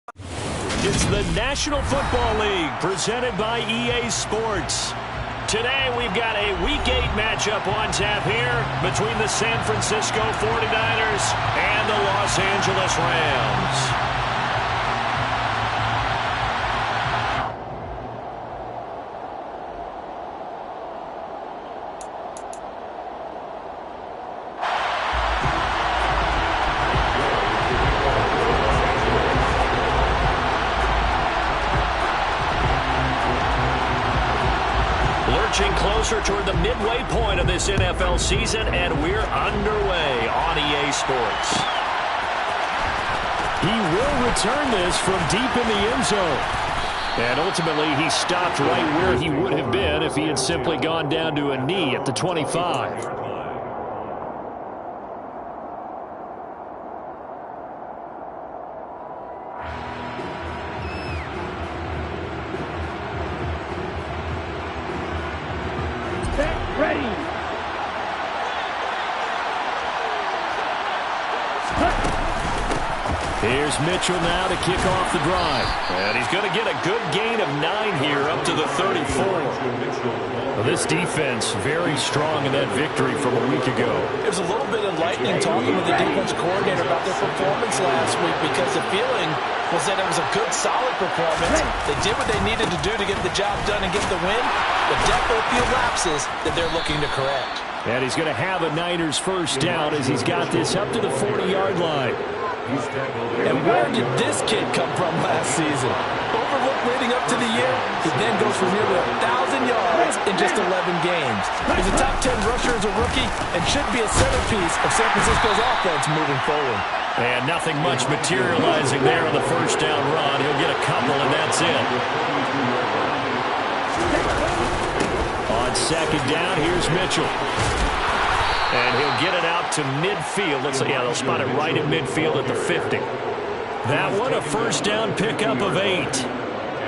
It's the National Football League presented by EA Sports. Today we've got a Week 8 matchup on tap here between the San Francisco 49ers and the Los Angeles Rams. Closer toward the midway point of this NFL season, and we're underway on EA Sports. He will return this from deep in the end zone. And ultimately, he stopped right where he would have been if he had simply gone down to a knee at the 25. Here's Mitchell now to kick off the drive. And he's going to get a good gain of 9 here up to the 34. Well, this defense very strong in that victory from a week ago. It was a little bit enlightening talking with the defense coordinator about their performance last week because the feeling was that it was a good, solid performance. They did what they needed to do to get the job done and get the win, but definitely a few lapses that they're looking to correct. And he's going to have a Niners first down as he's got this up to the 40-yard line. And where did this kid come from last season? Overlooked leading up to the year, he then goes for nearly 1,000 yards in just 11 games. He's a top 10 rusher as a rookie and should be a centerpiece of San Francisco's offense moving forward. And nothing much materializing there on the first down run. He'll get a couple, and that's it. On second down, here's Mitchell. And he'll get it out to midfield. Looks like, yeah, they'll spot it right at midfield at the 50. That one, a first down pickup of 8.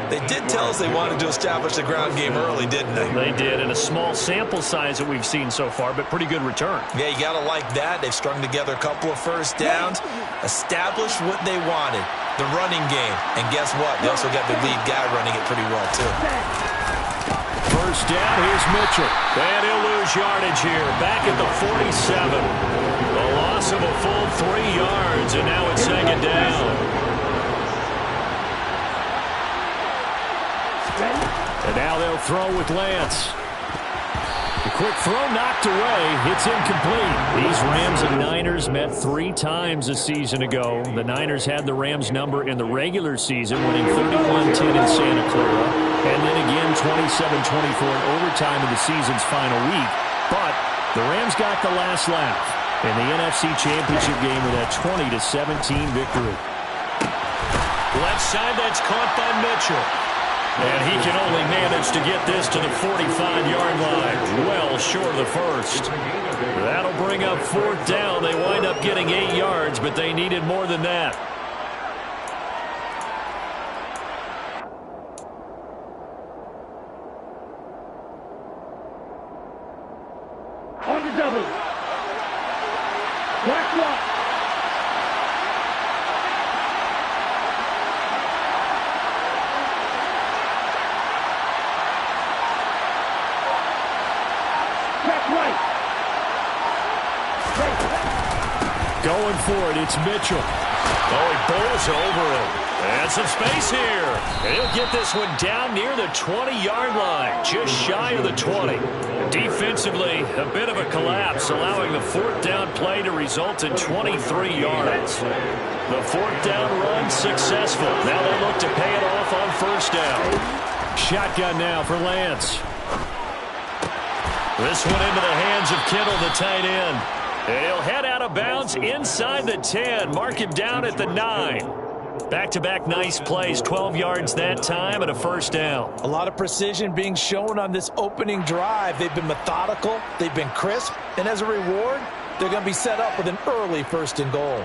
They did tell us they wanted to establish the ground game early, didn't they? They did, and a small sample size that we've seen so far, but pretty good return. Yeah, you got to like that. They've strung together a couple of first downs, established what they wanted, the running game. And guess what? They also got the lead guy running it pretty well, too. First down, here's Mitchell. And he'll lose yardage here, back at the 47. A loss of a full 3 yards, and now it's second down. And now they'll throw with Lance. The quick throw knocked away. It's incomplete. These Rams and Niners met 3 times a season ago. The Niners had the Rams number in the regular season, winning 31-10 in Santa Clara, and then again 27-24 in overtime in the season's final week. But the Rams got the last laugh in the NFC Championship game with that 20-17 victory. Left side, that's caught by Mitchell. And he can only manage to get this to the 45-yard line, well short of the first. That'll bring up 4th down. They wind up getting 8 yards, but they needed more than that. On the double. Black block. Going for it, it's Mitchell. Oh, he bowls over him. And some space here. And he'll get this one down near the 20-yard line, just shy of the 20. Defensively, a bit of a collapse, allowing the 4th down play to result in 23 yards. The 4th down run successful. Now they look to pay it off on first down. Shotgun now for Lance. This one into the hands of Kittle, the tight end. And he'll head out of bounds inside the 10. Mark him down at the 9. Back-to-back nice plays, 12 yards that time and a first down. A lot of precision being shown on this opening drive. They've been methodical, they've been crisp, and as a reward, they're going to be set up with an early 1st and goal.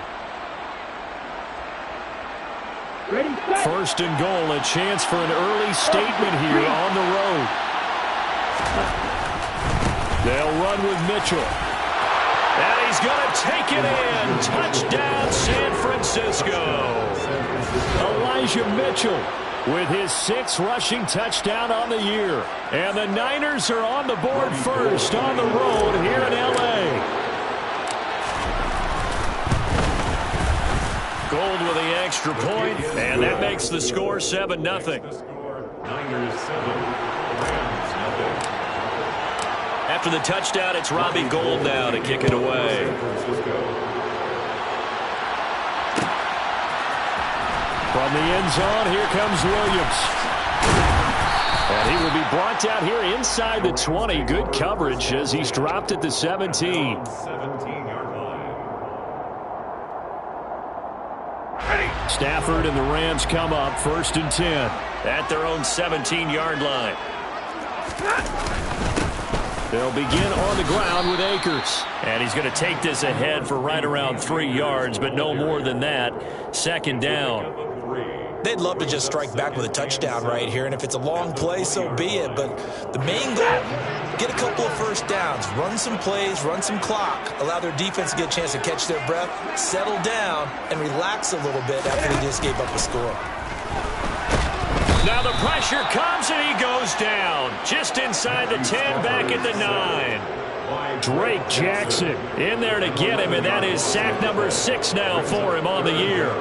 Ready, 1st and goal, a chance for an early statement here on the road. They'll run with Mitchell. And he he's going to take it in. Touchdown, San Francisco. Elijah Mitchell with his 6th rushing touchdown on the year. And the Niners are on the board first on the road here in L.A. Gold with the extra point, and that makes the score 7-0. Niners 7, Rams 0. After the touchdown, it's Robbie Gould now to kick it away. From the end zone, here comes Williams. And he will be brought down here inside the 20. Good coverage as he's dropped at the 17. 17-yard line. Stafford and the Rams come up 1st and 10 at their own 17-yard line. They'll begin on the ground with Akers. And he's going to take this ahead for right around 3 yards, but no more than that. 2nd down. They'd love to just strike back with a touchdown right here, and if it's a long play, so be it. But the main goal, get a couple of first downs, run some plays, run some clock, allow their defense to get a chance to catch their breath, settle down, and relax a little bit after they just gave up a score. Now the pressure comes, and he goes down. Just inside the 10, back at the 9. Drake Jackson in there to get him, and that is sack number 6 now for him on the year.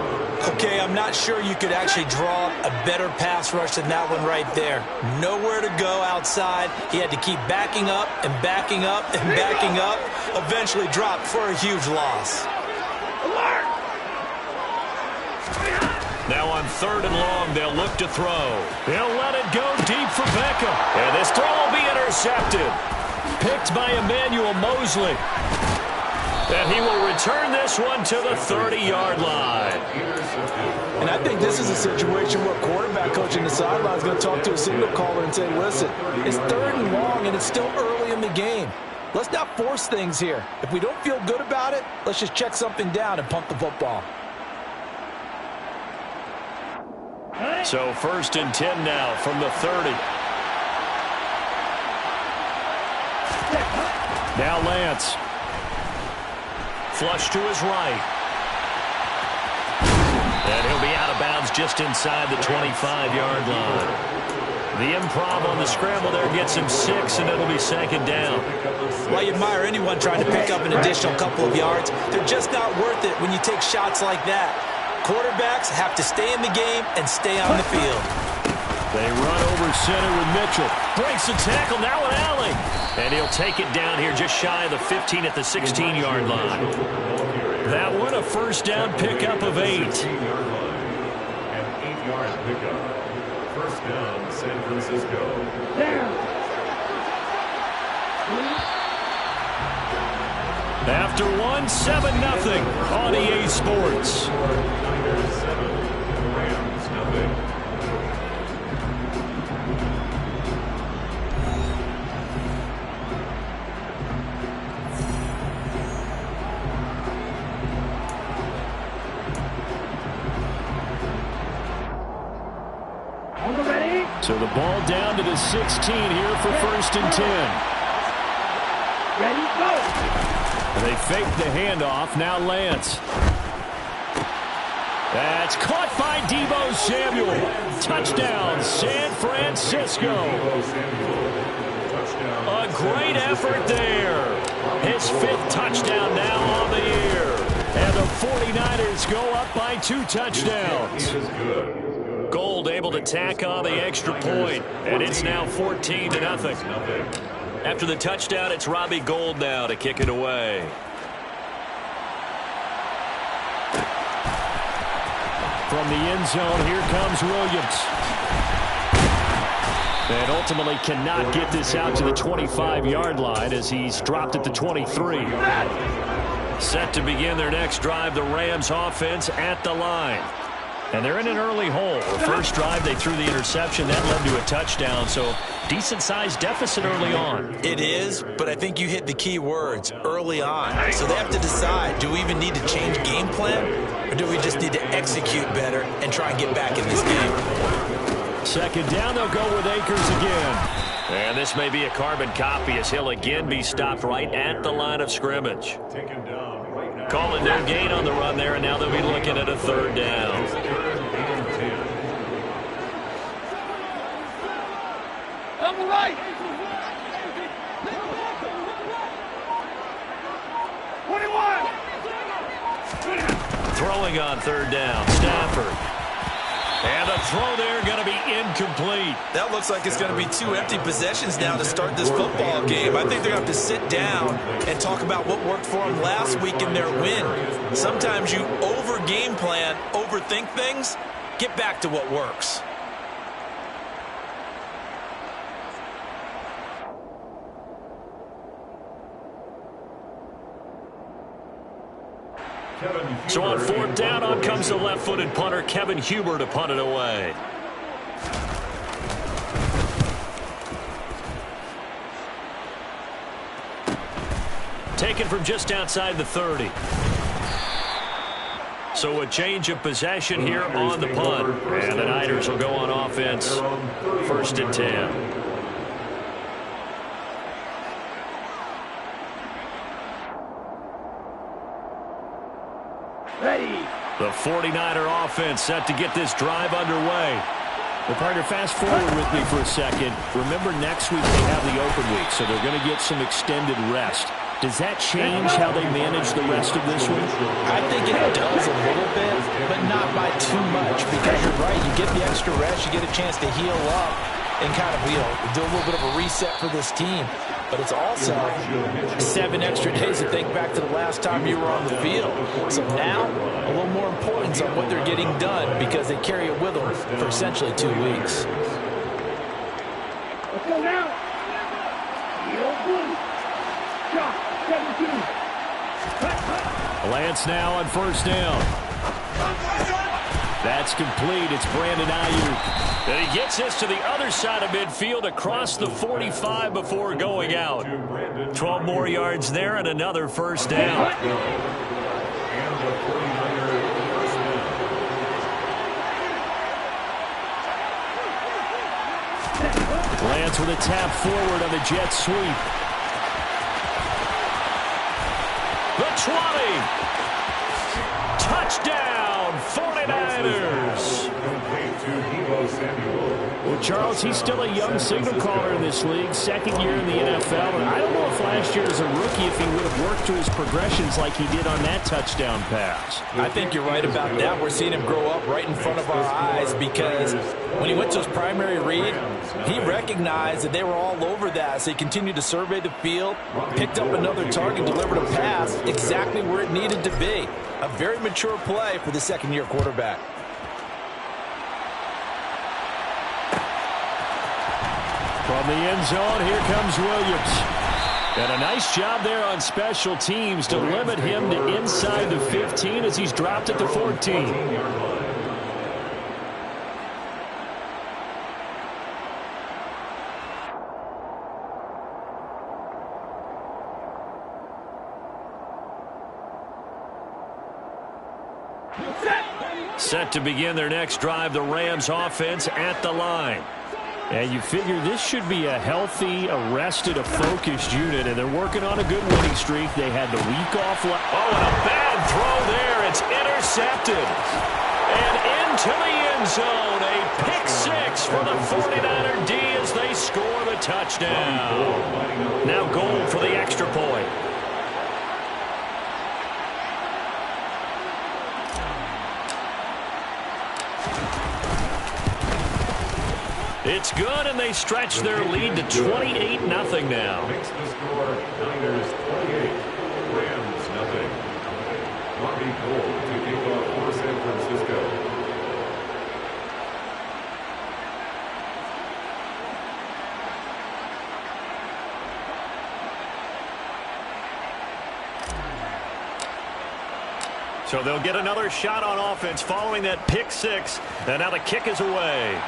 Okay, I'm not sure you could actually draw a better pass rush than that one right there. Nowhere to go outside. He had to keep backing up and backing up and backing up. Eventually dropped for a huge loss. Now on 3rd and long, they'll look to throw. They'll let it go deep for Beckham. And this throw will be intercepted. Picked by Emmanuel Mosley. And he will return this one to the 30-yard line. And I think this is a situation where quarterback coach in the sideline is going to talk to a signal caller and say, listen, it's 3rd and long and it's still early in the game. Let's not force things here. If we don't feel good about it, let's just check something down and pump the football. So 1st and 10 now from the 30. Now Lance. Flush to his right. And he'll be out of bounds just inside the 25-yard line. The improv on the scramble there gets him 6, and it'll be 2nd down. Well, you admire anyone trying to pick up an additional couple of yards. They're just not worth it when you take shots like that. Quarterbacks have to stay in the game and stay on the field. They run over center with Mitchell. Breaks the tackle, now an alley. And he'll take it down here just shy of the 15 at the 16-yard line. That one a 1st down pickup of 8. An 8-yard pickup. 1st down, San Francisco. After one, 7-0 on EA Sports. Niners 7, Rams 0. So the ball down to the 16 here for 1st and 10. Ready, go! They fake the handoff. Now Lance. That's caught by Deebo Samuel. Touchdown, San Francisco. A great effort there. His 5th touchdown now on the year. And the 49ers go up by 2 touchdowns. Gould able to tack on the extra point, and it's now 14-0. After the touchdown, it's Robbie Gould now to kick it away. From the end zone, here comes Williams. And ultimately cannot get this out to the 25-yard line as he's dropped at the 23. Set to begin their next drive, the Rams offense at the line. And they're in an early hole. The first drive, they threw the interception. That led to a touchdown, so decent-sized deficit early on. It is, but I think you hit the key words, early on. So they have to decide, do we even need to change game plan, or do we just need to execute better and try and get back in this game? 2nd down, they'll go with Akers again. And this may be a carbon copy as he'll again be stopped right at the line of scrimmage. Taken down right now. Calling no gain on the run there, and now they'll be looking at a third down. On the right. 21. Throwing on third down, Stafford. And a throw there going to be incomplete. That looks like it's going to be 2 empty possessions now to start this football game. I think they're going to have to sit down and talk about what worked for them last week in their win. Sometimes you over-game plan, overthink things, get back to what works. So on fourth down, on comes the left-footed punter, Kevin Huber, to punt it away. Taken from just outside the 30. So a change of possession here on the punt. And the Niners will go on offense, 1st and 10. Ready. The 49er offense set to get this drive underway. Well, partner, fast forward with me for a second. Remember, next week they have the open week, so they're going to get some extended rest. Does that change how they manage the rest of this week? I think it does a little bit, but not by too much, because you're right. You get the extra rest, you get a chance to heal up and kind of, do a little bit of a reset for this team. But it's also 7 extra days to think back to the last time you were on the field. So now, a little more importance on what they're getting done because they carry it with them for essentially 2 weeks. Let's go now. Shot. 17. Lance now on first down. That's complete. It's Brandon Ayuk. And he gets this to the other side of midfield across the 45 before going out. 12 more yards there and another first down. Lance with a tap forward on the jet sweep. The 20. Touchdown, 49ers. Well, Charles, he's still a young signal caller in this league, 2nd year in the NFL. And I don't know if last year as a rookie if he would have worked through his progressions like he did on that touchdown pass. I think you're right about that. We're seeing him grow up right in front of our eyes because when he went to his primary read, he recognized that they were all over that. So he continued to survey the field, picked up another target, delivered a pass exactly where it needed to be. A very mature play for the 2nd-year quarterback. From the end zone, here comes Williams. And a nice job there on special teams to limit him to inside the 15 as he's dropped at the 14. Set to begin their next drive, the Rams offense at the line. And you figure this should be a healthy, a focused unit, and they're working on a good winning streak. They had the week off. Oh, and a bad throw there. It's intercepted. And into the end zone, a pick 6 for the 49er D as they score the touchdown. Now goal for the extra point. It's good, and they stretch their lead to 28-0 now. Makes the score Niners 28, Rams nothing. Robbie Gould to kick off for San Francisco. So they'll get another shot on offense following that pick 6, and now the kick is away.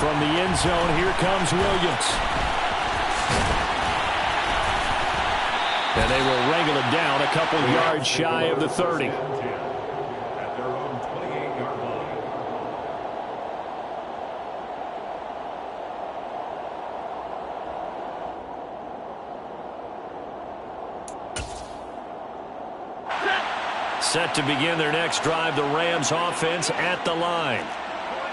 From the end zone, here comes Williams. And they will wrangle it down a couple yards shy of the 30. At their own 28-yard line. Set to begin their next drive, the Rams offense at the line.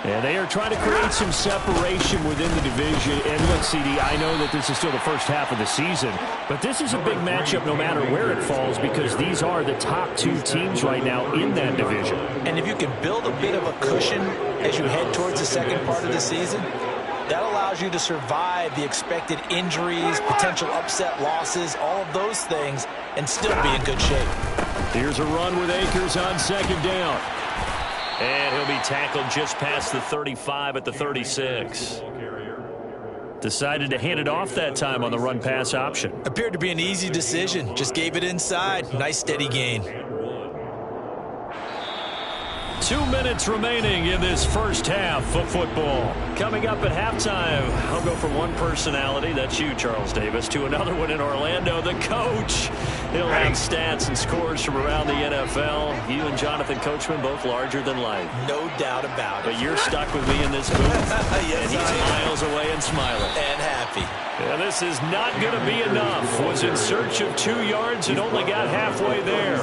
And they are trying to create some separation within the division. And look, CD, I know that this is still the first half of the season, but this is a big matchup no matter where it falls because these are the top two teams right now in that division. And if you can build a bit of a cushion as you head towards the second part of the season, that allows you to survive the expected injuries, potential upset losses, all of those things, and still be in good shape. Here's a run with Akers on second down. And he'll be tackled just past the 35 at the 36. Decided to hand it off that time on the run-pass option. Appeared to be an easy decision. Just gave it inside. Nice steady gain. 2 minutes remaining in this first half of football. Coming up at halftime, I'll go from one personality, that's you, Charles Davis, to another one in Orlando, the coach. He'll have stats and scores from around the NFL. You and Jonathan Coachman both larger than life. No doubt about it. But you're stuck with me in this booth. Yes, and he's miles away and smiling. And happy. Yeah, this is not going to be enough. Was in search of 2 yards and only got halfway there.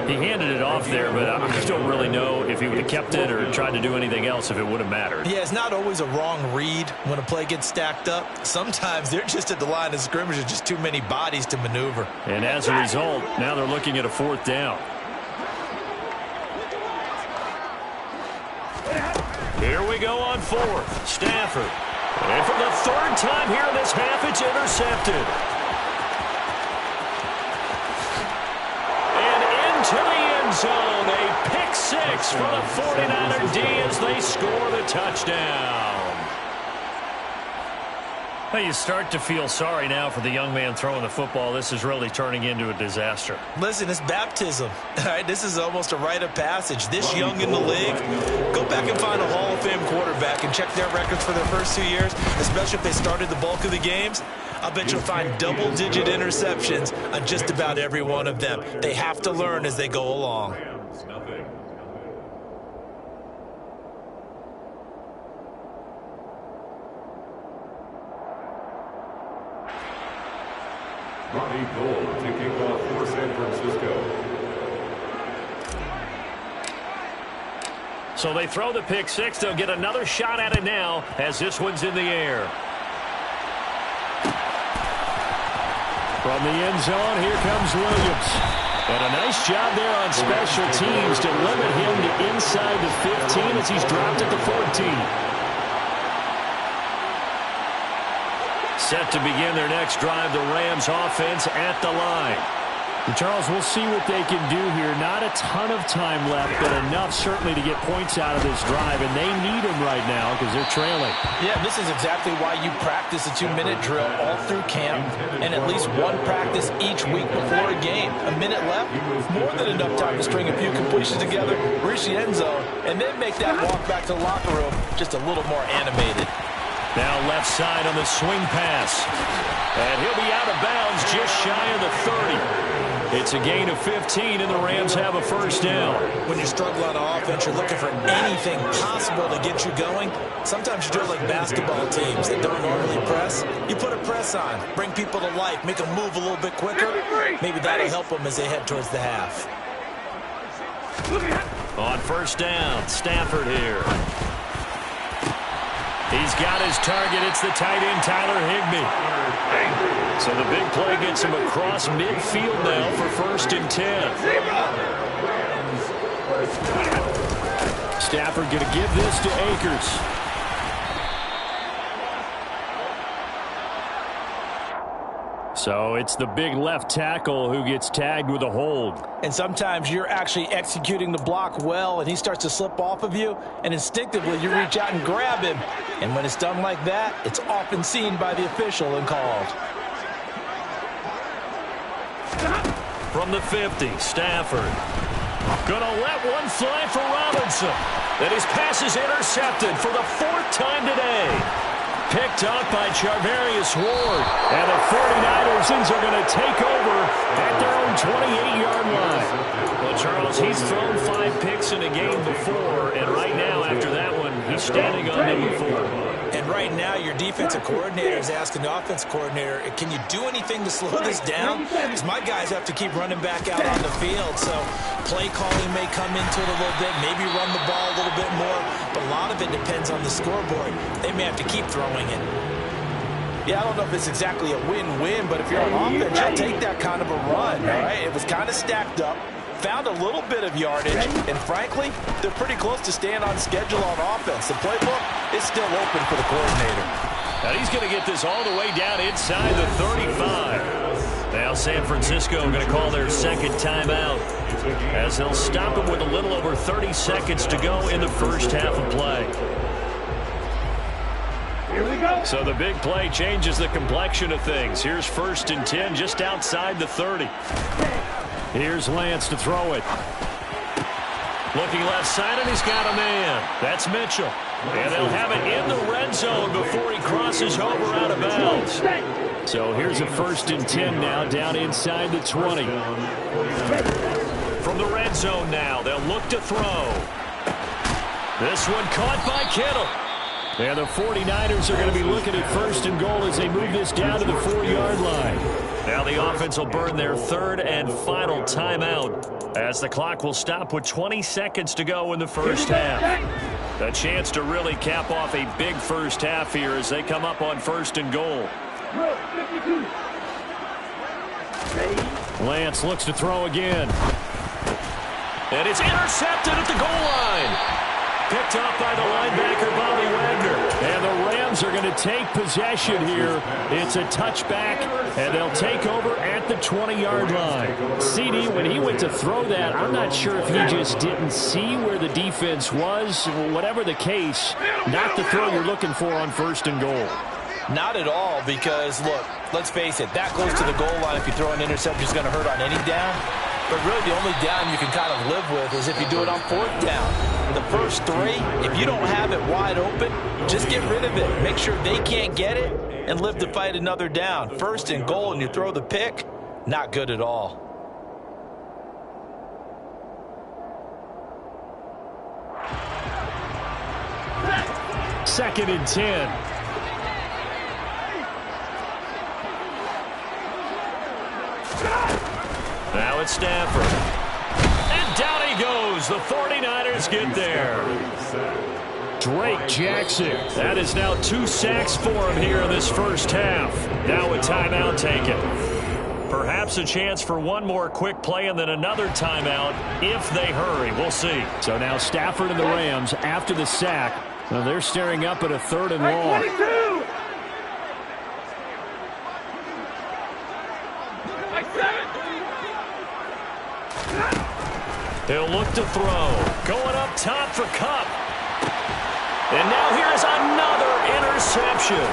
He handed it off there, but I don't really know if he would have kept it or tried to do anything else if it would have mattered. Yeah, it's not always a wrong read when a play gets stacked up. Sometimes they're just at the line of scrimmage with just too many bodies to maneuver. And as a result, now they're looking at a 4th down. Here we go on 4th. Stafford. And for the 3rd time here in this half, it's intercepted. To the end zone, a pick 6 for the 49er D as they score the touchdown. Well, you start to feel sorry now for the young man throwing the football. This is really turning into a disaster. Listen, it's baptism. All right, this is almost a rite of passage. This young in the league, go back and find a Hall of Fame quarterback and check their records for their first 2 years, especially if they started the bulk of the games. I'll bet you'll find double-digit interceptions on just about every one of them. They have to learn as they go along. Ronnie Gold to kick off for San Francisco. So they throw the pick 6. They'll get another shot at it now as this one's in the air. From the end zone, here comes Williams. And a nice job there on special teams to limit him to inside the 15 as he's dropped at the 14. Set to begin their next drive, the Rams offense at the line. And Charles, we'll see what they can do here. Not a ton of time left, but enough certainly to get points out of this drive, and they need them right now because they're trailing. Yeah, this is exactly why you practice a 2-minute drill all through camp and at least one practice each week before a game. A minute left, more than enough time to string a few completions together, reach the end zone, and then make that walk back to the locker room just a little more animated. Now left side on the swing pass. And he'll be out of bounds just shy of the 30. It's a gain of 15, and the Rams have a first down. When you struggle on offense, you're looking for anything possible to get you going. Sometimes you do it like basketball teams that don't normally press. You put a press on, bring people to life, make them move a little bit quicker. Maybe that'll help them as they head towards the half. On first down, Stafford here. He's got his target. It's the tight end, Tyler Higbee. So the big play gets him across midfield now for 1st and 10. Stafford going to give this to Akers. So it's the big left tackle who gets tagged with a hold. And sometimes you're actually executing the block well, and he starts to slip off of you, and instinctively you reach out and grab him. And when it's done like that, it's often seen by the official and called. From the 50, Stafford. Gonna let one fly for Robinson. And his pass is intercepted for the 4th time today. Picked up by Charvarius Ward. And the 49ers are going to take over at their own 28-yard line. Well, Charles, he's thrown 5 picks in a game before, and right now, after that one, he's standing on number 4. And right right now your defensive coordinator is asking the offense coordinator, can you do anything to slow this down? Because my guys have to keep running back out on the field. So play calling may come into it a little bit, maybe run the ball a little bit more. But a lot of it depends on the scoreboard. They may have to keep throwing it. Yeah, I don't know if it's exactly a win-win, but if you're on offense, you'll take that kind of a run, all right? It was kind of stacked up, found a little bit of yardage, and frankly, they're pretty close to staying on schedule on offense. The playbook is still open for the coordinator. Now he's going to get this all the way down inside the 35. Now San Francisco going to call their second timeout as they'll stop him with a little over 30 seconds to go in the first half of play. Here we go. So the big play changes the complexion of things. Here's 1st and 10 just outside the 30. Here's Lance to throw it. Looking left side, and he's got a man. That's Mitchell. And they'll have it in the red zone before he crosses over out of bounds. So here's a 1st and 10 now down inside the 20. From the red zone now, they'll look to throw. This one caught by Kittle. And the 49ers are going to be looking at 1st and goal as they move this down to the 4-yard line. Now the offense will burn their 3rd and final timeout as the clock will stop with 20 seconds to go in the first half. A chance to really cap off a big first half here as they come up on 1st and goal. Lance looks to throw again. And it's intercepted at the goal line. Picked off by the linebacker, Bobby Wagner. And the Rams are going to take possession here. It's a touchback, and they'll take over at the 20-yard line. CD, when he went to throw that, I'm not sure if he just didn't see where the defense was. Whatever the case, not the throw you're looking for on 1st and goal. Not at all, because, look, let's face it, that goes to the goal line. If you throw an interception, it's going to hurt on any down. But really, the only down you can kind of live with is if you do it on 4th down. The first 3, if you don't have it wide open, just get rid of it. Make sure they can't get it and live to fight another down. 1st and goal, and you throw the pick, not good at all. Second and 10. Now it's Stafford. And down he goes. The 49ers get there. Drake Jackson. That is now 2 sacks for him here in this first half. Now a timeout taken. Perhaps a chance for one more quick play and then another timeout if they hurry. We'll see. So now Stafford and the Rams after the sack. Well, they're staring up at a 3rd and long. 22. He'll look to throw. Going up top for Kupp. And now here's another interception.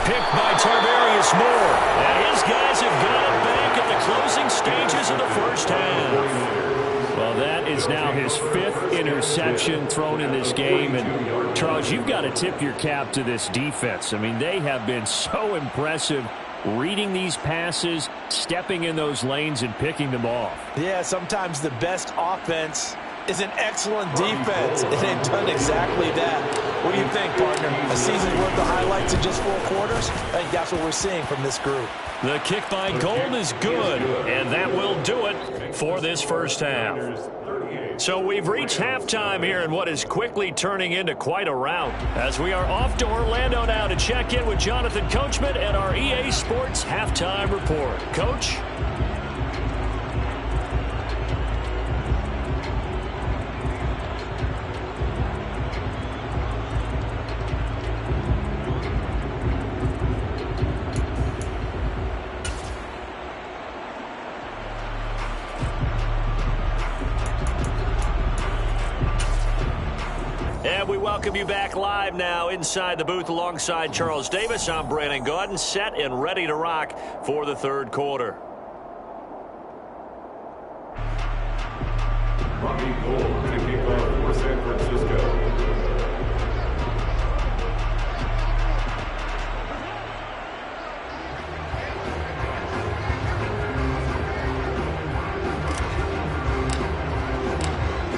Picked by Tarvarius Moore. And his guys have got it back at the closing stages of the first half. Well, that is now his 5th interception thrown in this game. And, Charles, you've got to tip your cap to this defense. I mean, they have been so impressive reading these passes, stepping in those lanes, and picking them off. Yeah, sometimes the best offense is an excellent defense, and they've done exactly that. What do you think, partner? A season's worth of highlights in just 4 quarters? I think that's what we're seeing from this group. The kick by Gold is good, and that will do it for this first half. So we've reached halftime here in what is quickly turning into quite a rout as we are off to Orlando now to check in with Jonathan Coachman and our EA Sports Halftime Report. Coach? And we welcome you back live now inside the booth alongside Charles Davis. I'm Brandon Gaudin, set and ready to rock for the 3rd quarter. Robbie Gould to kick off for San Francisco.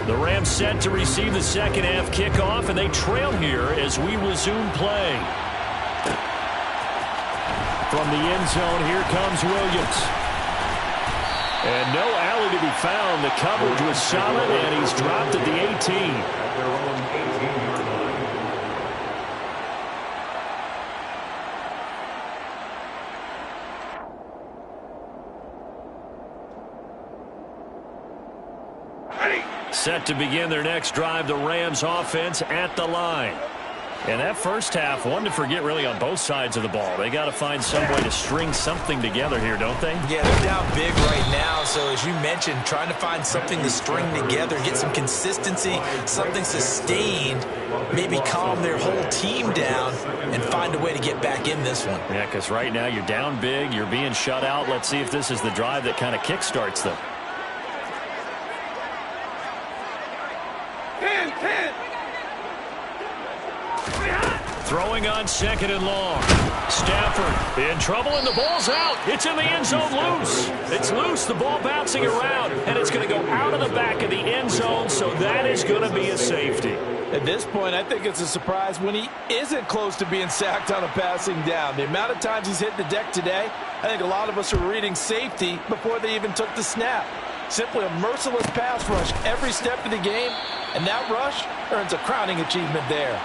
The Rams set to receive the second half kickoff, and they trail here as we resume play. From the end zone, here comes Williams. And no alley to be found. The coverage was solid, and he's dropped at the 18. At their own 18-yard line. Set to begin their next drive, the Rams offense at the line. And that first half, one to forget really on both sides of the ball. They got to find some way to string something together here, don't they? Yeah, they're down big right now. So as you mentioned, trying to find something to string together, get some consistency, something sustained, maybe calm their whole team down and find a way to get back in this one. Yeah, because right now you're down big, you're being shut out. Let's see if this is the drive that kind of kickstarts them. Throwing on second and long. Stafford in trouble, and the ball's out. It's in the end zone loose. It's loose, the ball bouncing around, and it's going to go out of the back of the end zone, so that is going to be a safety. At this point, I think it's a surprise when he isn't close to being sacked on a passing down. The amount of times he's hit the deck today, I think a lot of us are reading safety before they even took the snap. Simply a merciless pass rush every step of the game, and that rush earns a crowning achievement there.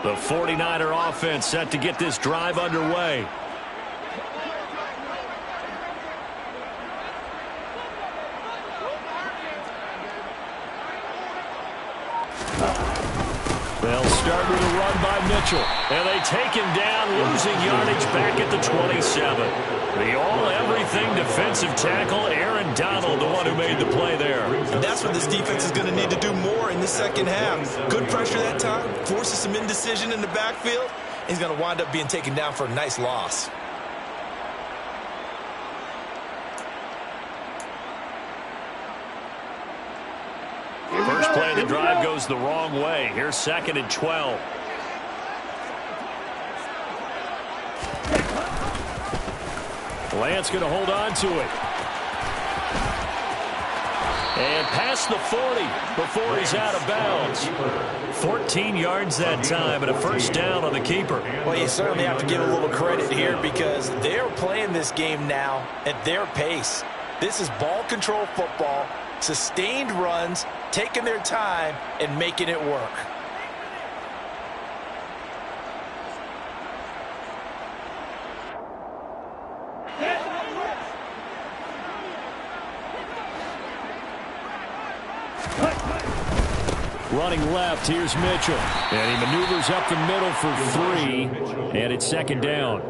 The 49er offense set to get this drive underway. They'll start with a run by Mitchell. And they take him down, losing yardage back at the 27. The all-everything defensive tackle, Aaron Donald, the one who made the play there. And that's what this defense is going to need to do more in the second half. Good pressure that time, forces some indecision in the backfield. He's going to wind up being taken down for a nice loss. First play of the drive goes the wrong way. Here's second and 12. Lance going to hold on to it. And past the 40 before he's out of bounds. 14 yards that time and a first down on the keeper. Well, you certainly have to give a little credit here because they're playing this game now at their pace. This is ball control football, sustained runs, taking their time and making it work. Running left, here's Mitchell. And he maneuvers up the middle for 3, and it's second down.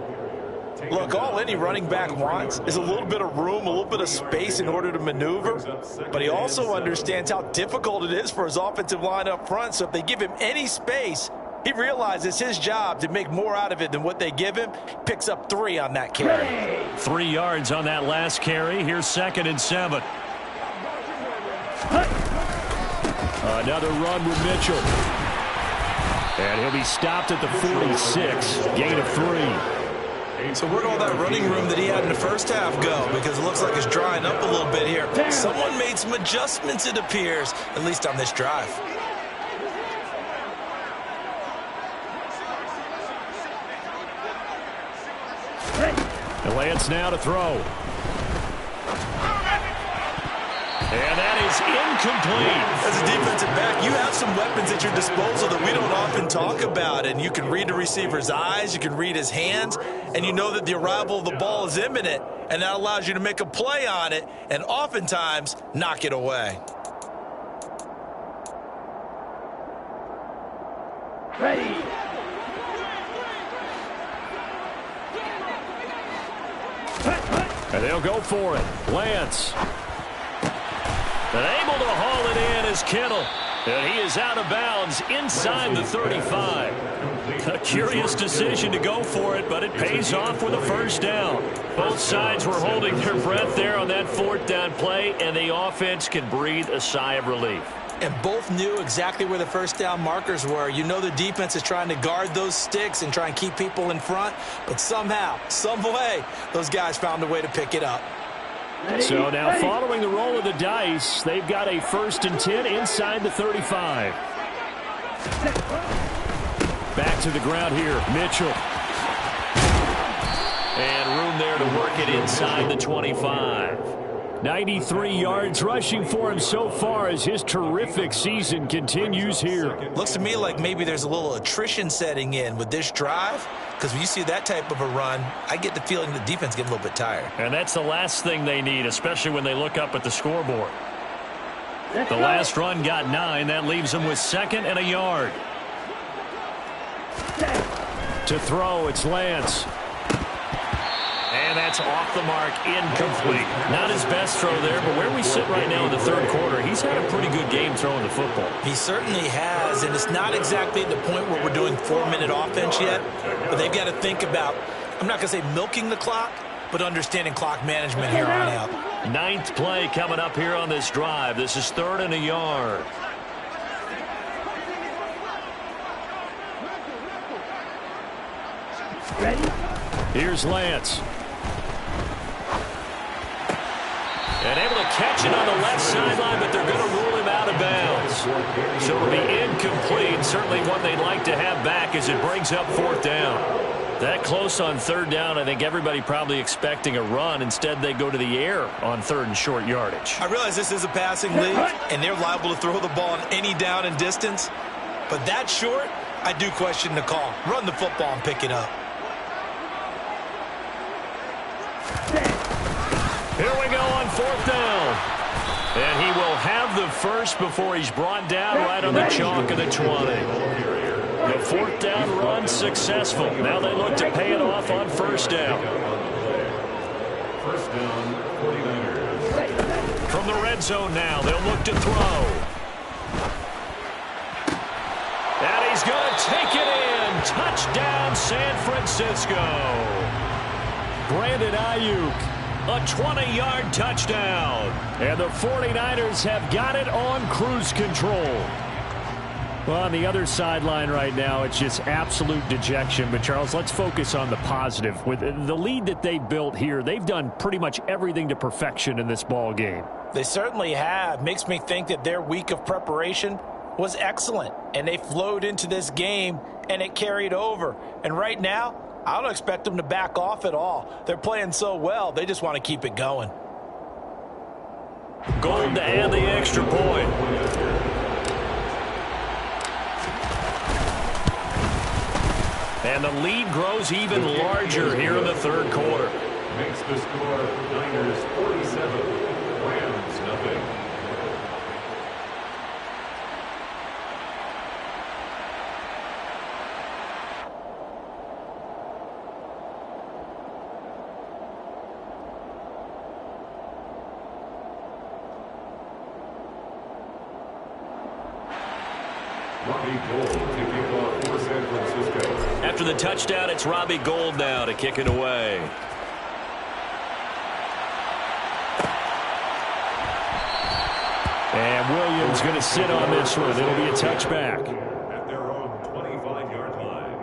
Look, all any running back wants is a little bit of room, a little bit of space in order to maneuver. But he also understands how difficult it is for his offensive line up front. So if they give him any space, he realizes his job to make more out of it than what they give him. Picks up 3 on that carry. 3 yards on that last carry. Here's second and 7. Another run with Mitchell. And he'll be stopped at the 46. Gain of 3. So where'd all that running room that he had in the first half go? Because it looks like it's drying up a little bit here. Someone made some adjustments, it appears, at least on this drive. And Lance now to throw. And that is incomplete. As a defensive back, you have some weapons at your disposal that we don't often talk about. And you can read the receiver's eyes, you can read his hands, and you know that the arrival of the ball is imminent. And that allows you to make a play on it and oftentimes knock it away. Ready. And they'll go for it. Lance. And able to haul it in is Kittle. And he is out of bounds inside the 35. A curious decision to go for it, but it pays off with a first down. Both sides were holding their breath there on that 4th down play, and the offense can breathe a sigh of relief. and both knew exactly where the first down markers were. You know the defense is trying to guard those sticks and try and keep people in front, but somehow, some way, those guys found a way to pick it up. So now following the roll of the dice, they've got a 1st and 10 inside the 35. Back to the ground here, Mitchell. And room there to work it inside the 25. 93 yards rushing for him so far as his terrific season continues here. Looks to me like maybe there's a little attrition setting in with this drive, because when you see that type of a run, I get the feeling the defense getting a little bit tired. And that's the last thing they need, especially when they look up at the scoreboard. The last run got 9. That leaves them with 2nd and a yard. To throw, it's Lance. And that's off the mark, incomplete. Not his best throw there, but where we sit right now in the 3rd quarter, he's had a pretty good game throwing the football. He certainly has, and it's not exactly at the point where we're doing 4-minute offense yet, but they've got to think about, I'm not going to say milking the clock, but understanding clock management here on out. 9th play coming up here on this drive. This is 3rd and a yard. Ready? Here's Lance. And able to catch it on the left sideline, but they're going to rule him out of bounds. So it'll be incomplete. Certainly one they'd like to have back as it brings up 4th down. That close on 3rd down, I think everybody probably expecting a run. Instead, they go to the air on 3rd and short yardage. I realize this is a passing league, and they're liable to throw the ball on any down and distance. But that short, I do question the call. Run the football and pick it up. Here we go on 4th down. And he will have the first before he's brought down right on the chalk of the 20. The 4th down run successful. Now they look to pay it off on 1st down. 1st down, 49ers. From the red zone now, they'll look to throw. And he's going to take it in. Touchdown, San Francisco. Brandon Ayuk. A 20-yard touchdown. And the 49ers have got it on cruise control. Well, on the other sideline right now, it's just absolute dejection. But, Charles, let's focus on the positive. With the lead that they built here, they've done pretty much everything to perfection in this ball game. They certainly have. Makes me think that their week of preparation was excellent. And they flowed into this game, and it carried over. And right now, I don't expect them to back off at all. They're playing so well, they just want to keep it going. Gold to add the extra point. And the lead grows even larger here in the 3rd quarter. Makes the score Niners 47, Rams nothing. After the touchdown, it's Robbie Gould now to kick it away. And Williams going to sit on this one. It'll be a touchback. At their own 25-yard line.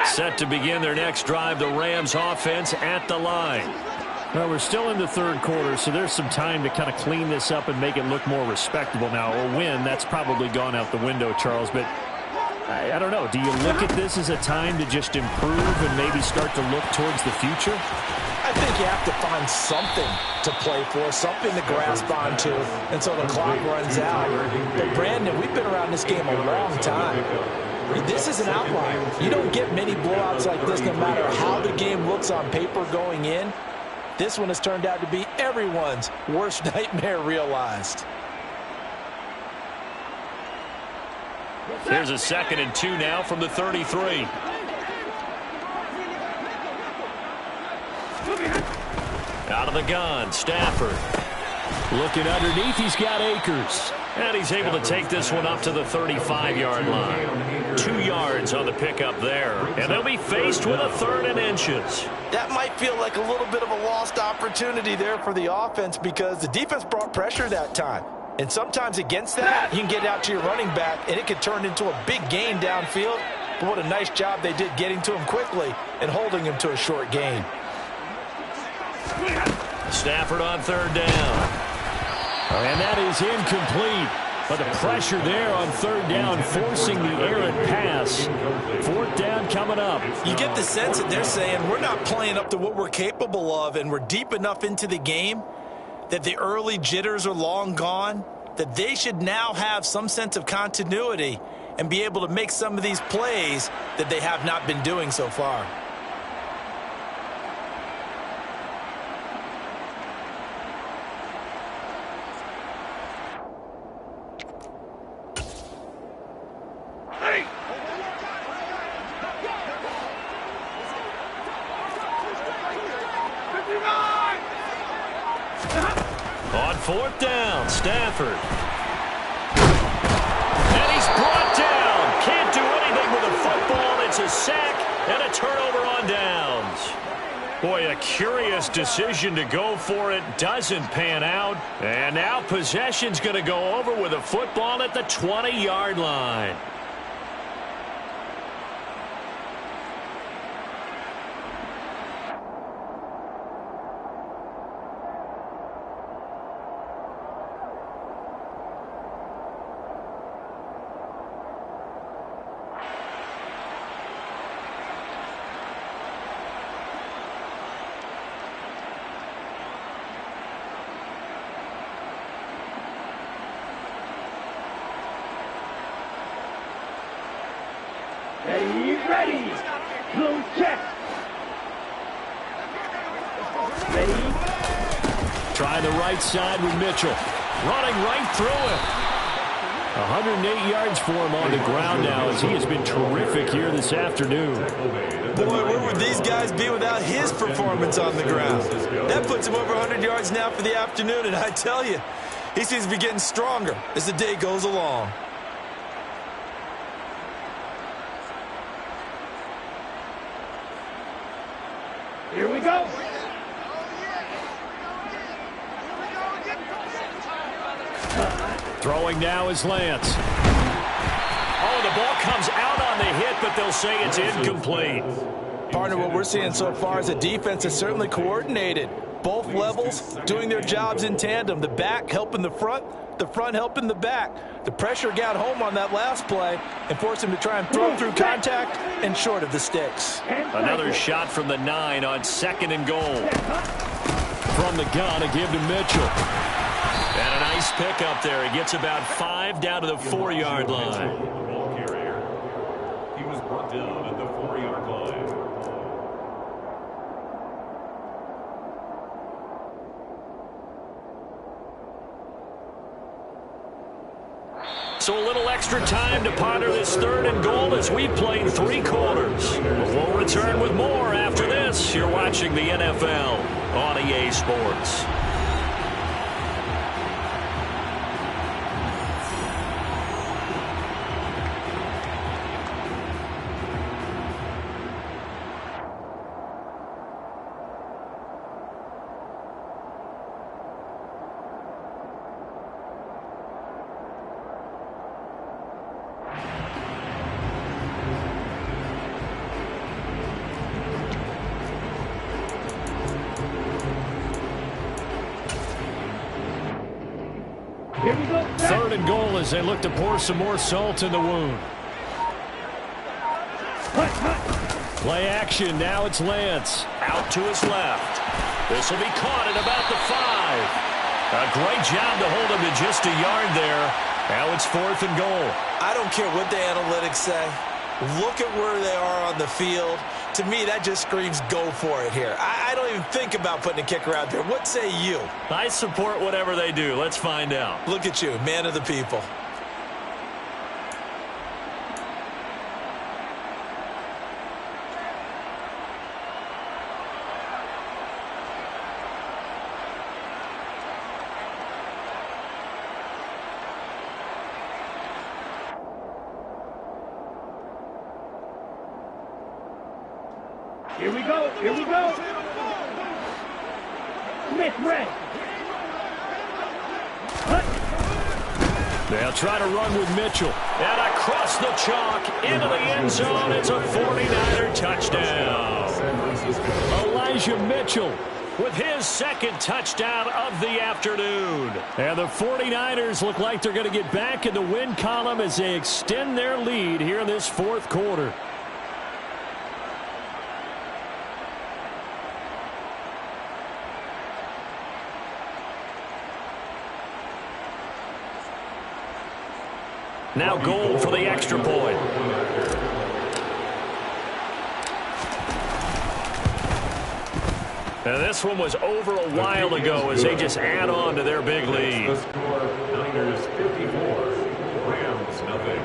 Set to begin their next drive, the Rams offense at the line. Well, we're still in the 3rd quarter, so there's some time to kind of clean this up and make it look more respectable now. A win, that's probably gone out the window, Charles, but I don't know. Do you look at this as a time to just improve and maybe start to look towards the future? I think you have to find something to play for, something to grasp onto, and so the clock runs out. But, Brandon, we've been around this game a long time. This is an outlier. You don't get many blowouts like this no matter how the game looks on paper going in. This one has turned out to be everyone's worst nightmare realized. Here's a 2nd and 2 now from the 33. Out of the gun, Stafford. Looking underneath, he's got Akers. And he's able to take this one up to the 35-yard line. 2 yards on the pickup there. And they'll be faced with a 3rd and inches. That might feel like a little bit of a lost opportunity there for the offense because the defense brought pressure that time. And sometimes against that, you can get out to your running back, and it could turn into a big gain downfield. But what a nice job they did getting to him quickly and holding him to a short gain. Stafford on 3rd down. And that is incomplete. But the pressure there on 3rd down, forcing the errant pass. 4th down coming up. You get the sense that they're saying we're not playing up to what we're capable of, and we're deep enough into the game that the early jitters are long gone, that they should now have some sense of continuity and be able to make some of these plays that they have not been doing so far. On 4th down, Stafford. And he's brought down. Can't do anything with the football. It's a sack and a turnover on downs. Boy, a curious decision to go for it. Doesn't pan out. And now possession's going to go over with a football at the 20-yard line. Ready. Blue check. Ready. Trying the right side with Mitchell. Running right through him. 108 yards for him on the ground now as he has been terrific here this afternoon. Boy, where would these guys be without his performance on the ground? That puts him over 100 yards now for the afternoon, and I tell you, he seems to be getting stronger as the day goes along. Here we go. Throwing now is Lance. Oh, the ball comes out on the hit, but they'll say it's incomplete. Partner, what we're seeing so far is the defense is certainly coordinated. Both levels doing their jobs in tandem. The back helping the front helping the back. The pressure got home on that last play and forced him to try and throw through contact and short of the sticks. Another shot from the 9 on 2nd and goal. From the gun, a give to Mitchell. And a nice pick up there. He gets about 5 down to the 4-yard line. Ball carrier. He was brought down at the 4-yard line. So a little extra time to ponder this 3rd and goal as we've played 3 quarters. We'll return with more after this. You're watching the NFL on EA Sports. Here we go. 3rd and goal as they look to pour some more salt in the wound. Play action. Now it's Lance. Out to his left. This will be caught at about the 5. A great job to hold him to just a yard there. Now it's 4th and goal. I don't care what the analytics say. Look at where they are on the field. To me, that just screams go for it here. I don't even think about putting a kicker out there. What say you? I support whatever they do. Let's find out. Look at you, man of the people. Here we go. Here we go. Smith ready. They'll try to run with Mitchell. And across the chalk into the end zone. It's a 49er touchdown. Elijah Mitchell with his second touchdown of the afternoon. And the 49ers look like they're going to get back in the win column as they extend their lead here in this fourth quarter. Now Gold for the extra point. And this one was over a while ago as they just add on to their big lead. The score, Niners 54, Rams nothing.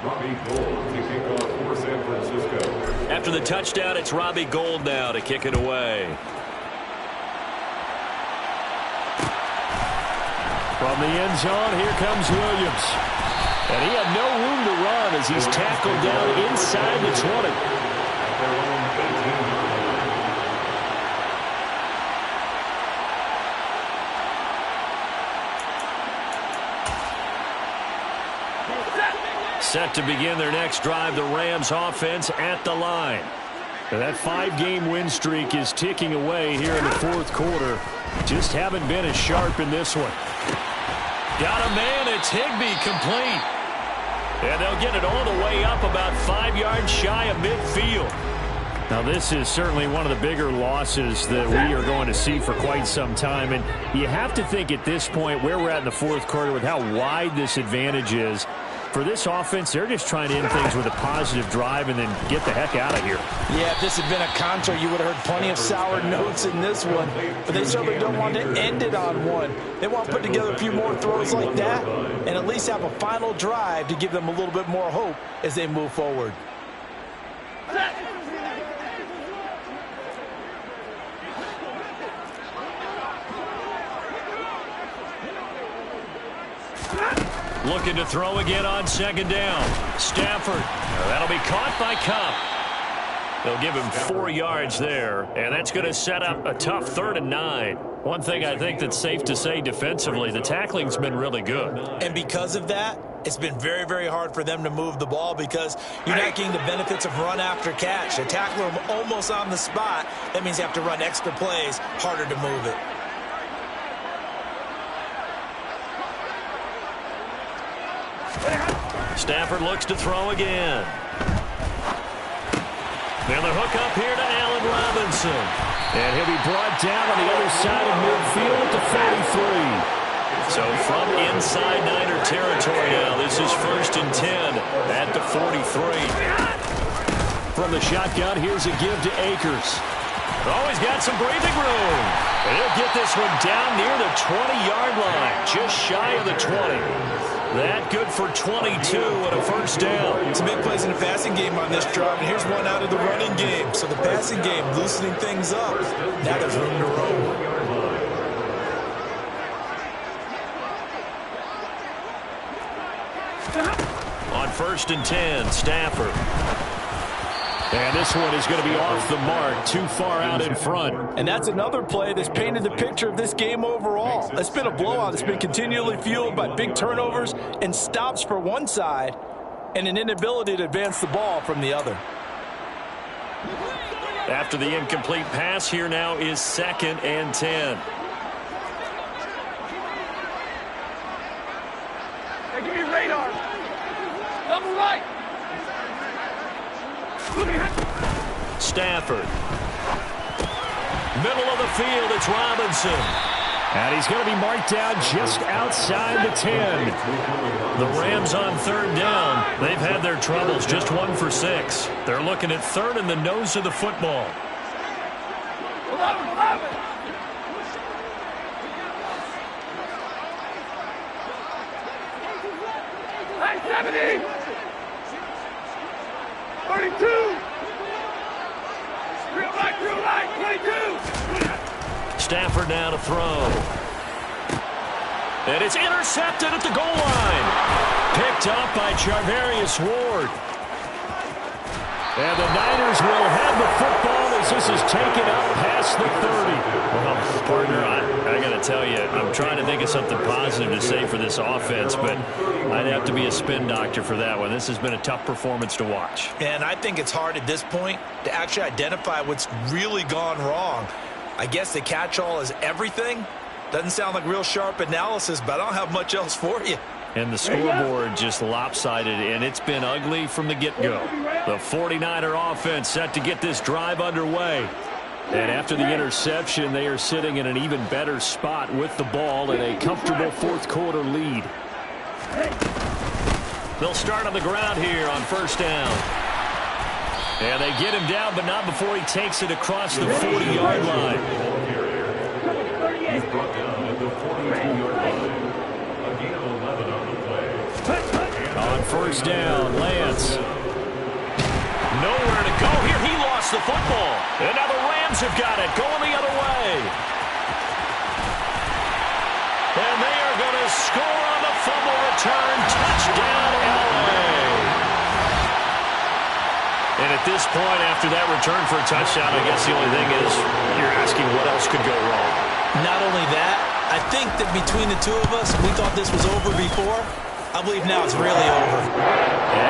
Robbie Gould to kick off for San Francisco. After the touchdown, it's Robbie Gould now to kick it away. From the end zone, here comes Williams. And he had no room to run as he's tackled down inside the 20. Set to begin their next drive, the Rams offense at the line. Now that 5-game win streak is ticking away here in the fourth quarter. Just haven't been as sharp in this one. Got a man, it's Higbee, complete. And they'll get it all the way up about 5 yards shy of midfield. Now this is certainly one of the bigger losses that we are going to see for quite some time. And you have to think at this point where we're at in the fourth quarter with how wide this advantage is. For this offense, they're just trying to end things with a positive drive and then get the heck out of here. Yeah, if this had been a contra, you would have heard plenty of sour notes in this one. But they certainly don't want to end it on one. They want to put together a few more throws like that and at least have a final drive to give them a little bit more hope as they move forward. Looking to throw again on second down. Stafford. That'll be caught by Cup. They'll give him 4 yards there, and that's going to set up a tough 3rd and 9. One thing I think that's safe to say defensively, the tackling's been really good. And because of that, it's been very, very hard for them to move the ball because you're not getting the benefits of run after catch. They tackle them almost on the spot. That means you have to run extra plays, harder to move it. Stafford looks to throw again. Then the hook up here to Allen Robinson. And he'll be brought down on the other side of midfield at the 43. So from inside Niner territory now, this is 1st and 10 at the 43. From the shotgun, here's a give to Akers. Oh, he's got some breathing room. And he'll get this one down near the 20-yard line, just shy of the 20. That good for 22 and a 1st down. Some big plays in the passing game on this drive, and here's one out of the running game. So the passing game loosening things up. Now there's room to roll. On 1st and 10, Stafford. And this one is going to be off the mark, too far out in front. And that's another play that's painted the picture of this game overall. It's been a blowout. It's been continually fueled by big turnovers and stops for one side and an inability to advance the ball from the other. After the incomplete pass, here now is 2nd and 10. Hey, give me radar. Double right. Stafford. Middle of the field, it's Robinson. And he's going to be marked down just outside the 10. The Rams on 3rd down. They've had their troubles, just 1 for 6. They're looking at 3rd in the nose of the football. 11. 70. 32. Real light, 22. Stafford now to throw. And it's intercepted at the goal line. Picked up by Charvarius Ward. And the Niners will have the football as this is taken up past the 30. Well, partner, I got to tell you, I'm trying to think of something positive to say for this offense, but I'd have to be a spin doctor for that one. This has been a tough performance to watch. And I think it's hard at this point to actually identify what's really gone wrong. I guess the catch-all is everything. Doesn't sound like real sharp analysis, but I don't have much else for you. And the scoreboard just lopsided, and it's been ugly from the get-go. The 49er offense set to get this drive underway. And after the interception, they are sitting in an even better spot with the ball in a comfortable fourth-quarter lead. They'll start on the ground here on first down. And they get him down, but not before he takes it across the 40-yard line. He's brought down at the 42-yard line. Again, 11 on the play. On first down, Lance. Nowhere to go here. He lost the football. And now the Rams have got it, going the other way. And they are going to score on the fumble return. Touchdown, L.A. And at this point, after that return for a touchdown, I guess the only thing is you're asking what else could go wrong. Not only that, I think that between the two of us, we thought this was over before. I believe now it's really over.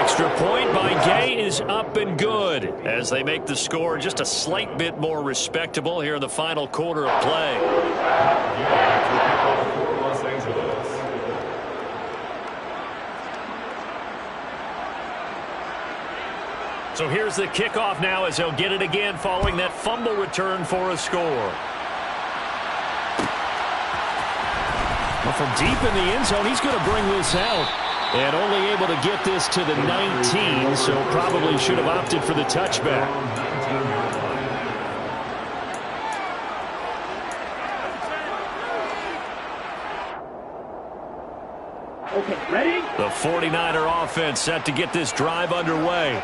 Extra point by Gay is up and good as they make the score just a slight bit more respectable here in the final quarter of play. Los Angeles. So here's the kickoff now as they'll get it again following that fumble return for a score. Well, from deep in the end zone, he's going to bring this out. And only able to get this to the 19, so probably should have opted for the touchback. Okay, ready? The 49er offense set to get this drive underway.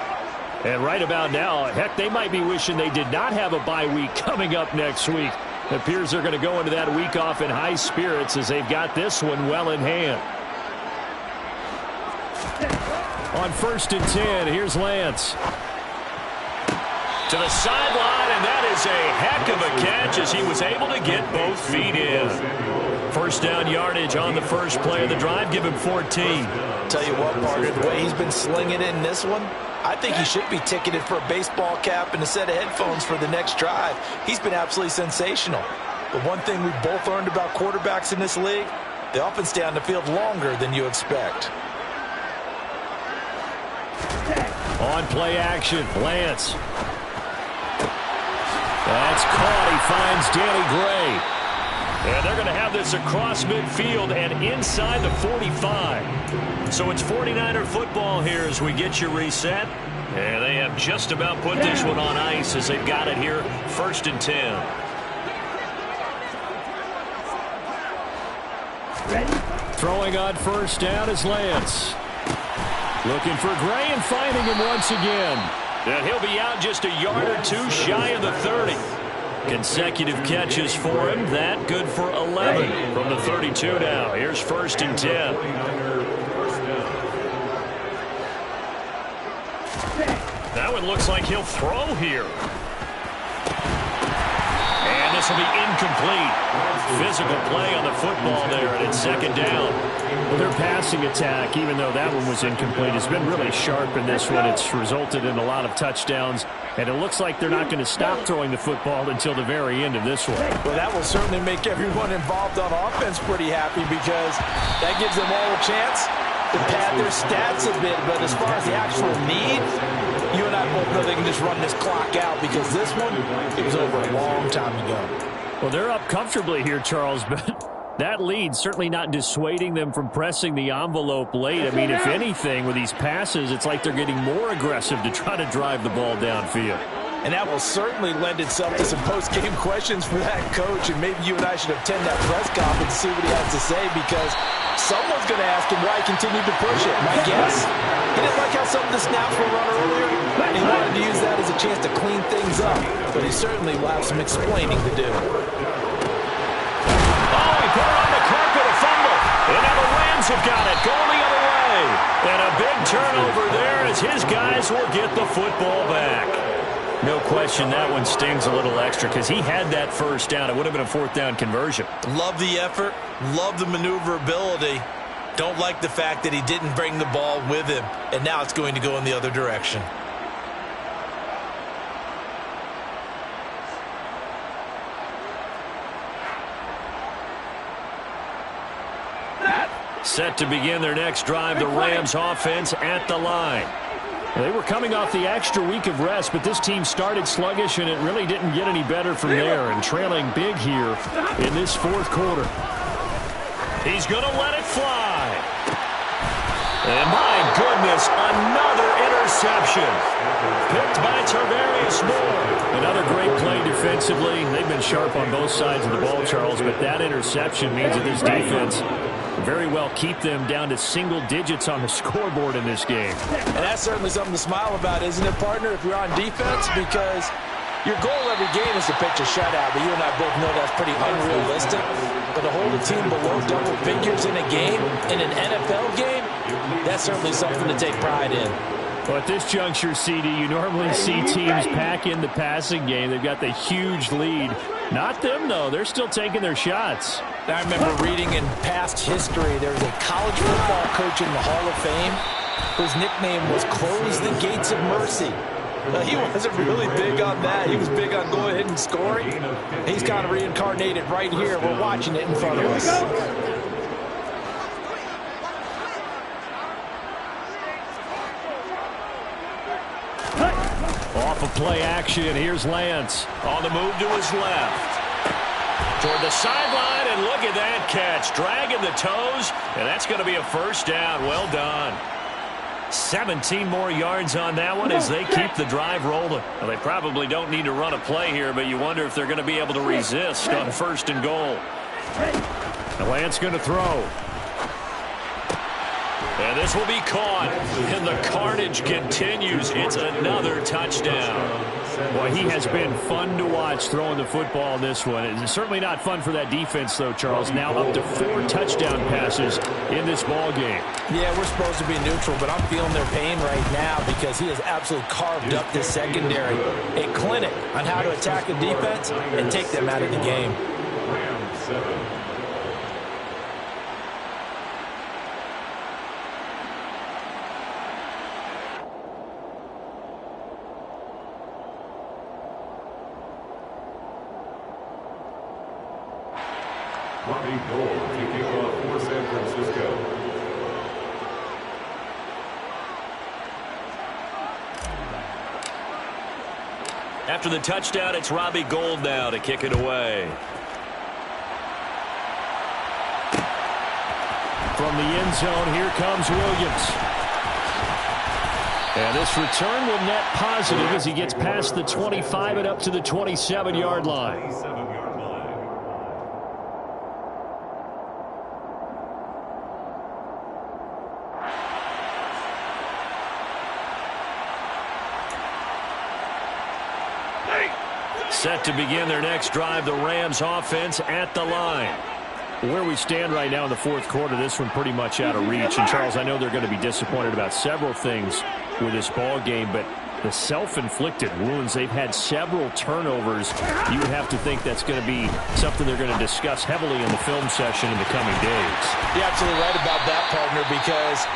And right about now, heck, they might be wishing they did not have a bye week coming up next week. It appears they're going to go into that week off in high spirits as they've got this one well in hand. On first and 10, here's Lance. To the sideline, and that is a heck of a catch as he was able to get both feet in. First down yardage on the first play of the drive. Give him 14. Tell you what, partner, the way he's been slinging in this one, I think he should be ticketed for a baseball cap and a set of headphones for the next drive. He's been absolutely sensational. But one thing we've both learned about quarterbacks in this league, they often stay on the field longer than you expect. On play action, Lance. That's caught. He finds Danny Gray. And they're going to have this across midfield and inside the 45. So it's 49er football here as we get you reset. And they have just about put this one on ice as they've got it here, first and 10. Throwing on first down is Lance. Looking for Gray and finding him once again. And he'll be out just a yard or two shy of the 30. Consecutive catches for him. That good for 11 from the 32 now. Here's first and 10. That one looks like he'll throw here. And this will be incomplete. Physical play on the football there, and it's second down. Well, their passing attack, even though that one was incomplete, has been really sharp in this one. It's resulted in a lot of touchdowns, and it looks like they're not going to stop throwing the football until the very end of this one. Well, that will certainly make everyone involved on offense pretty happy because that gives them all a chance to pad their stats a bit. But as far as the actual need, you and I both know they can just run this clock out because this one, it was over a long time ago. Well, they're up comfortably here, Charles, but that lead certainly not dissuading them from pressing the envelope late. I mean, if anything, with these passes, it's like they're getting more aggressive to try to drive the ball downfield. And that will certainly lend itself to some post-game questions for that coach, and maybe you and I should attend that press conference and see what he has to say because someone's going to ask him why he continued to push it. My guess, he didn't like how some of the snaps were run earlier, and he wanted to use that as a chance to clean things up, but he certainly will have some explaining to do. Oh, he put it on the carpet, a fumble, and now the Rams have got it, going the other way. away. And a big turnover there as his guys will get the football back. No question that one stings a little extra because he had that first down. It would have been a fourth down conversion. Love the effort. Love the maneuverability. Don't like the fact that he didn't bring the ball with him. And now it's going to go in the other direction. Set to begin their next drive, the Rams offense at the line. They were coming off the extra week of rest, but this team started sluggish, and it really didn't get any better from there, and trailing big here in this fourth quarter. He's going to let it fly. And my goodness, another interception. Picked by Tarvarius Moore. Another great play defensively. They've been sharp on both sides of the ball, Charles, but that interception means that this defense very well keep them down to single digits on the scoreboard in this game. And that's certainly something to smile about, isn't it, partner, if you're on defense? Because your goal every game is to pitch a shutout, but you and I both know that's pretty unrealistic. But to hold a team below double figures in a game, in an NFL game, that's certainly something to take pride in. Well, at this juncture, CD, you normally see teams pack in the passing game. They've got the huge lead. Not them, though. They're still taking their shots. I remember reading in past history, there was a college football coach in the Hall of Fame whose nickname was Close the Gates of Mercy. He wasn't really big on that. He was big on going ahead and scoring. He's kind of reincarnated right here. We're watching it in front of us. Off of play action, here's Lance. On the move to his left. Toward the sideline, and look at that catch. Dragging the toes, and that's going to be a first down. Well done. 17 more yards on that one as they keep the drive rolling. Well, they probably don't need to run a play here, but you wonder if they're going to be able to resist on first and goal. And Lance going to throw. And this will be caught, and the carnage continues. It's another touchdown. Boy, he has been fun to watch throwing the football in this one. It's certainly not fun for that defense, though, Charles. Now up to 4 touchdown passes in this ball game. Yeah, we're supposed to be neutral, but I'm feeling their pain right now because he has absolutely carved up this secondary. A clinic on how to attack a defense and take them out of the game. Rams 7. Robbie Gould to kick off for San Francisco. After the touchdown, it's Robbie Gould now to kick it away. From the end zone, here comes Williams. And this return will net positive as he gets past the 25 and up to the 27-yard line. Set to begin their next drive, the Rams offense at the line. Where we stand right now in the fourth quarter, this one pretty much out of reach. And, Charles, I know they're going to be disappointed about several things with this ball game, but the self-inflicted wounds, they've had several turnovers. You would have to think that's going to be something they're going to discuss heavily in the film session in the coming days. You're absolutely right about that, partner, because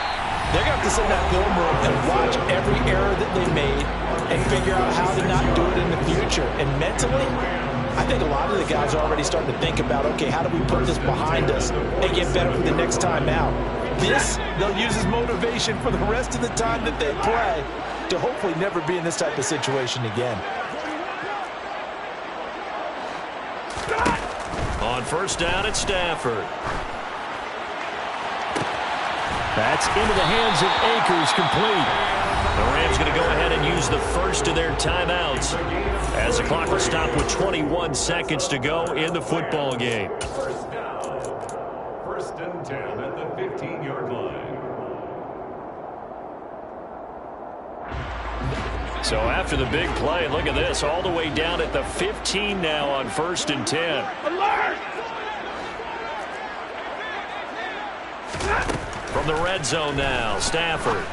they're going to have to sit in that film room and watch every error that they made and figure out how to not do it in the future. And mentally, I think a lot of the guys are already starting to think about, okay, how do we put this behind us and get better for the next time out? This, they'll use as motivation for the rest of the time that they play to hopefully never be in this type of situation again. On first down, it's Stafford. That's into the hands of Akers, complete. The Rams going to go ahead and use the first of their timeouts as the clock will stop with 21 seconds to go in the football game. First down. First and 10 at the 15-yard line. So after the big play, look at this, all the way down at the 15 now on first and 10. Alert! From the red zone now, Stafford.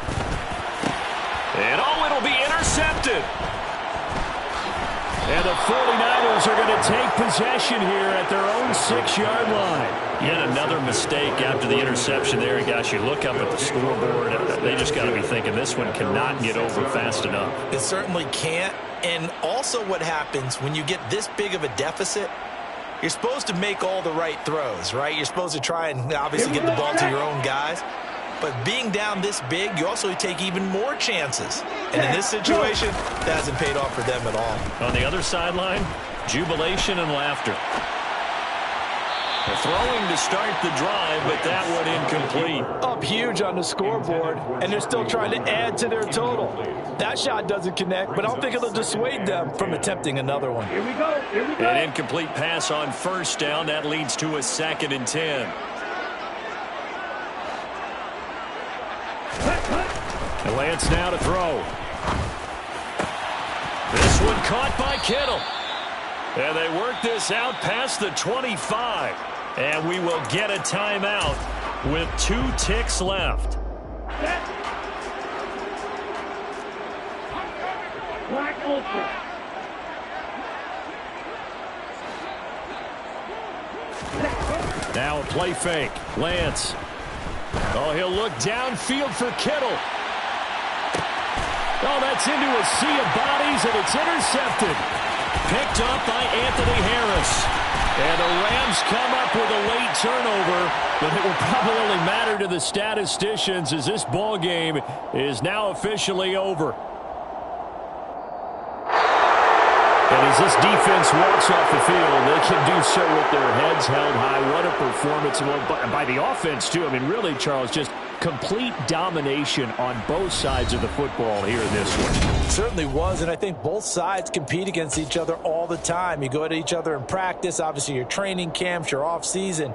And, oh, it'll be intercepted. And the 49ers are going to take possession here at their own 6-yard line. Yet another mistake after the interception there. And, gosh, you look up at the scoreboard, they just got to be thinking this one cannot get over fast enough. It certainly can't. And also what happens when you get this big of a deficit, you're supposed to make all the right throws, right? You're supposed to try and obviously get the ball to your own guys. But being down this big, you also take even more chances. And in this situation, that hasn't paid off for them at all. On the other sideline, jubilation and laughter. They're throwing to start the drive, but that one incomplete. Up huge on the scoreboard, and they're still trying to add to their total. That shot doesn't connect, but I don't think it'll dissuade them from attempting another one. Here we go. Here we go. An incomplete pass on first down. That leads to a 2nd and 10. And Lance now to throw. This one caught by Kittle. And they work this out past the 25. And we will get a timeout with 2 ticks left. Black Ultra. Now a play fake. Lance. Oh, he'll look downfield for Kittle. Oh, that's into a sea of bodies, and it's intercepted. Picked up by Anthony Harris. And the Rams come up with a late turnover, but it will probably only matter to the statisticians as this ball game is now officially over. And as this defense walks off the field, they can do so with their heads held high. What a performance by the offense, too. I mean, really, Charles, just complete domination on both sides of the football here in this one. It certainly was, and I think both sides compete against each other all the time. You go at each other in practice, obviously your training camps, your off season.